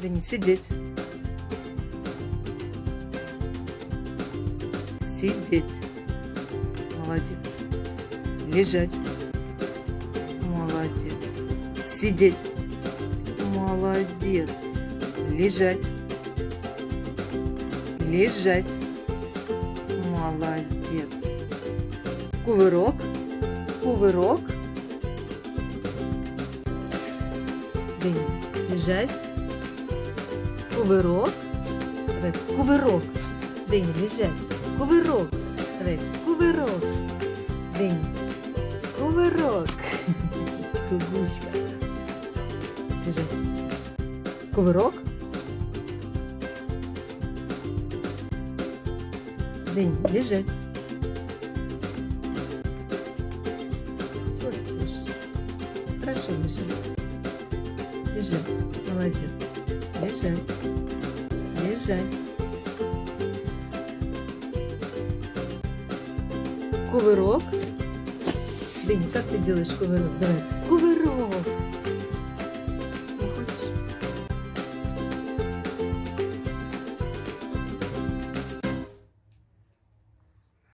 Дени, сидеть. Сидеть. Молодец. Лежать. Молодец. Сидеть. Молодец. Лежать. Лежать. Молодец. Кувырок. Кувырок. Дени, лежать. Кувырок. Давай, кувырок. Дени, лежать. Кувырок. Давай, кувырок. Дени, кувырок. Кугучка. Лежать. Кувырок. Дени, лежать. Вот лежишь. Хорошо лежать. Лежать. Молодец. Лежать. Лежать. Кувырок. Дени, как ты делаешь кувырок? Давай. Кувырок.